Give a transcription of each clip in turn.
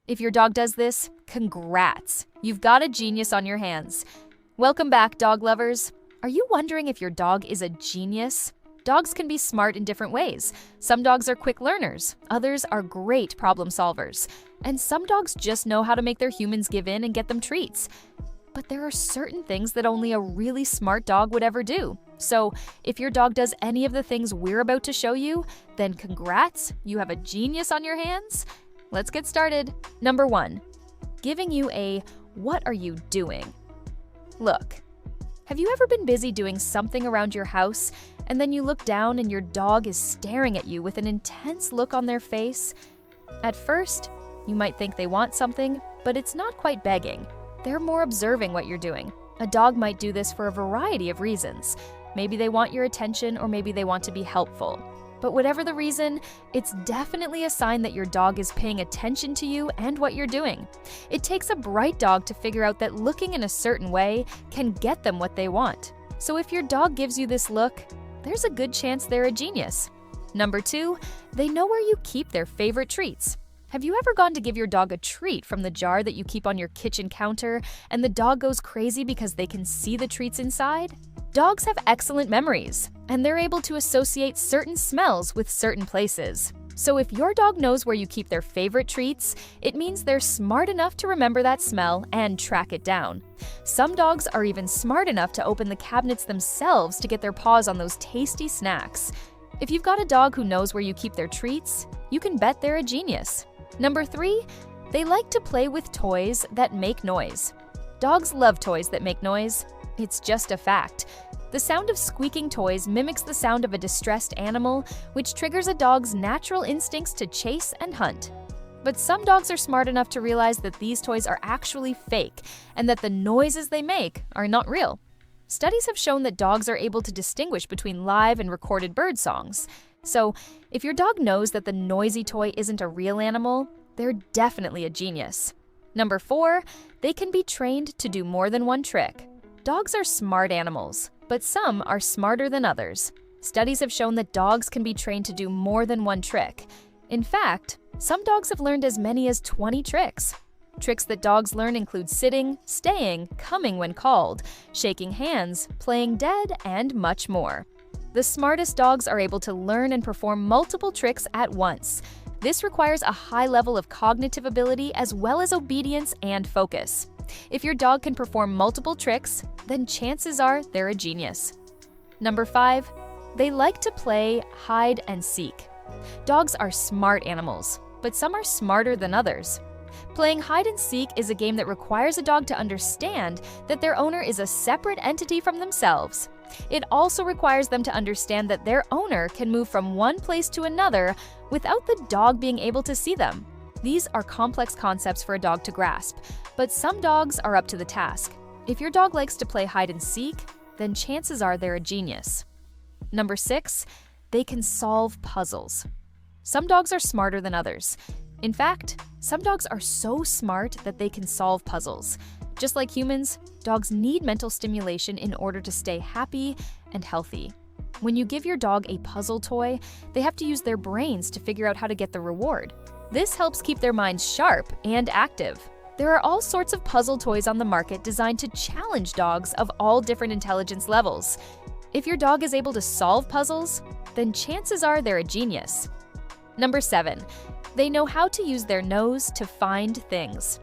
If your dog does this, congrats! You've got a genius on your hands. Welcome back, dog lovers. Are you wondering if your dog is a genius? Dogs can be smart in different ways. Some dogs are quick learners, others are great problem solvers, and some dogs just know how to make their humans give in and get them treats. But there are certain things that only a really smart dog would ever do. So, if your dog does any of the things we're about to show you, then congrats, you have a genius on your hands. Let's get started. Number 1, giving you a "what are you doing?" Look, have you ever been busy doing something around your house and then you look down and your dog is staring at you with an intense look on their face? At first, you might think they want something, but it's not quite begging. They're more observing what you're doing. A dog might do this for a variety of reasons. Maybe they want your attention, or maybe they want to be helpful. But whatever the reason, it's definitely a sign that your dog is paying attention to you and what you're doing. It takes a bright dog to figure out that looking in a certain way can get them what they want. So if your dog gives you this look, there's a good chance they're a genius. Number 2, they know where you keep their favorite treats. Have you ever gone to give your dog a treat from the jar that you keep on your kitchen counter, and the dog goes crazy because they can see the treats inside? Dogs have excellent memories, and they're able to associate certain smells with certain places. So if your dog knows where you keep their favorite treats, it means they're smart enough to remember that smell and track it down. Some dogs are even smart enough to open the cabinets themselves to get their paws on those tasty snacks. If you've got a dog who knows where you keep their treats, you can bet they're a genius. Number 3, they like to play with toys that make noise. Dogs love toys that make noise. It's just a fact. The sound of squeaking toys mimics the sound of a distressed animal, which triggers a dog's natural instincts to chase and hunt. But some dogs are smart enough to realize that these toys are actually fake and that the noises they make are not real. Studies have shown that dogs are able to distinguish between live and recorded bird songs. So, if your dog knows that the noisy toy isn't a real animal, they're definitely a genius. Number 4, they can be trained to do more than one trick. Dogs are smart animals, but some are smarter than others. Studies have shown that dogs can be trained to do more than one trick. In fact, some dogs have learned as many as 20 tricks. Tricks that dogs learn include sitting, staying, coming when called, shaking hands, playing dead, and much more. The smartest dogs are able to learn and perform multiple tricks at once. This requires a high level of cognitive ability as well as obedience and focus. If your dog can perform multiple tricks, then chances are they're a genius. Number 5, they like to play hide and seek. Dogs are smart animals, but some are smarter than others. Playing hide and seek is a game that requires a dog to understand that their owner is a separate entity from themselves. It also requires them to understand that their owner can move from one place to another without the dog being able to see them. These are complex concepts for a dog to grasp, but some dogs are up to the task. If your dog likes to play hide and seek, then chances are they're a genius. Number 6, they can solve puzzles. Some dogs are smarter than others. In fact, some dogs are so smart that they can solve puzzles. Just like humans, dogs need mental stimulation in order to stay happy and healthy. When you give your dog a puzzle toy, they have to use their brains to figure out how to get the reward. This helps keep their minds sharp and active. There are all sorts of puzzle toys on the market designed to challenge dogs of all different intelligence levels. If your dog is able to solve puzzles, then chances are they're a genius. Number 7, they know how to use their nose to find things.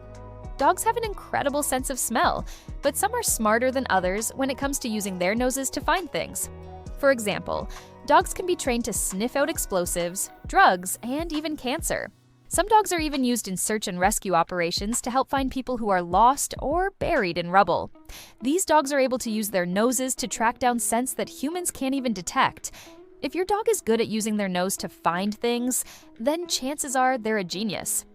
Dogs have an incredible sense of smell, but some are smarter than others when it comes to using their noses to find things. For example, dogs can be trained to sniff out explosives, drugs, and even cancer. Some dogs are even used in search and rescue operations to help find people who are lost or buried in rubble. These dogs are able to use their noses to track down scents that humans can't even detect. If your dog is good at using their nose to find things, then chances are they're a genius.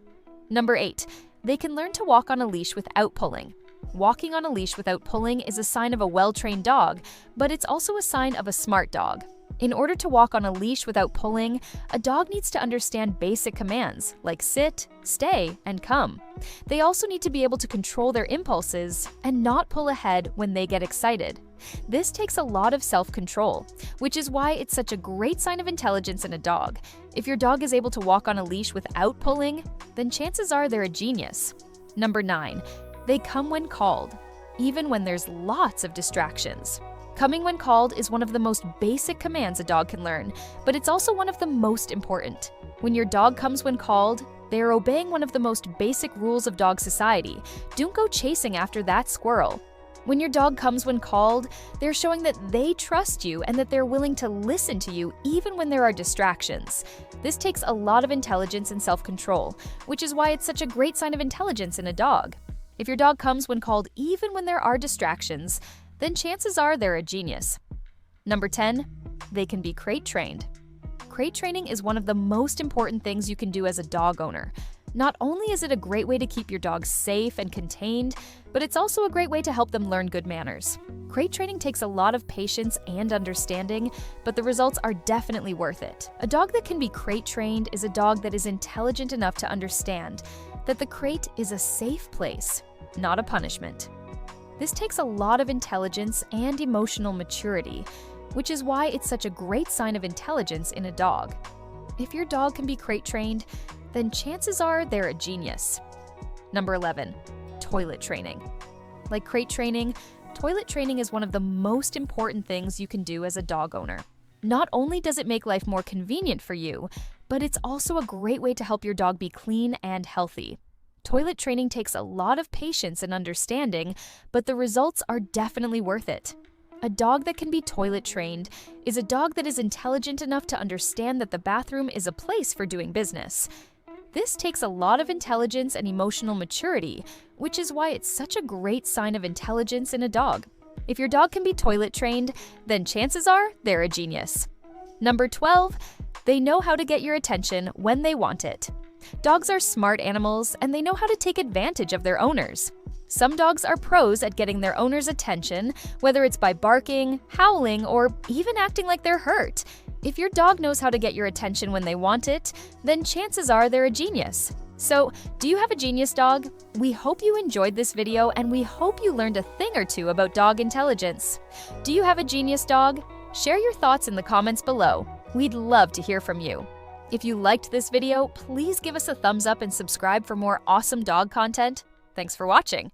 Number 8, they can learn to walk on a leash without pulling. Walking on a leash without pulling is a sign of a well-trained dog, but it's also a sign of a smart dog. In order to walk on a leash without pulling, a dog needs to understand basic commands like sit, stay, and come. They also need to be able to control their impulses and not pull ahead when they get excited. This takes a lot of self-control, which is why it's such a great sign of intelligence in a dog. If your dog is able to walk on a leash without pulling, then chances are they're a genius. Number 9, they come when called, even when there's lots of distractions. Coming when called is one of the most basic commands a dog can learn, but it's also one of the most important. When your dog comes when called, they are obeying one of the most basic rules of dog society. Don't go chasing after that squirrel. When your dog comes when called, they're showing that they trust you and that they're willing to listen to you even when there are distractions. This takes a lot of intelligence and self-control, which is why it's such a great sign of intelligence in a dog. If your dog comes when called even when there are distractions, then chances are they're a genius. Number 10, they can be crate trained. Crate training is one of the most important things you can do as a dog owner. Not only is it a great way to keep your dog safe and contained, but it's also a great way to help them learn good manners. Crate training takes a lot of patience and understanding, but the results are definitely worth it. A dog that can be crate trained is a dog that is intelligent enough to understand that the crate is a safe place, not a punishment. This takes a lot of intelligence and emotional maturity, which is why it's such a great sign of intelligence in a dog. If your dog can be crate trained, then chances are they're a genius. Number 11, toilet training. Like crate training, toilet training is one of the most important things you can do as a dog owner. Not only does it make life more convenient for you, but it's also a great way to help your dog be clean and healthy. Toilet training takes a lot of patience and understanding, but the results are definitely worth it. A dog that can be toilet trained is a dog that is intelligent enough to understand that the bathroom is a place for doing business. This takes a lot of intelligence and emotional maturity, which is why it's such a great sign of intelligence in a dog. If your dog can be toilet trained, then chances are they're a genius. Number 12, they know how to get your attention when they want it. Dogs are smart animals, and they know how to take advantage of their owners. Some dogs are pros at getting their owner's attention, whether it's by barking, howling, or even acting like they're hurt. If your dog knows how to get your attention when they want it, then chances are they're a genius. So, do you have a genius dog? We hope you enjoyed this video, and we hope you learned a thing or two about dog intelligence. Do you have a genius dog? Share your thoughts in the comments below. We'd love to hear from you. If you liked this video, please give us a thumbs up and subscribe for more awesome dog content. Thanks for watching.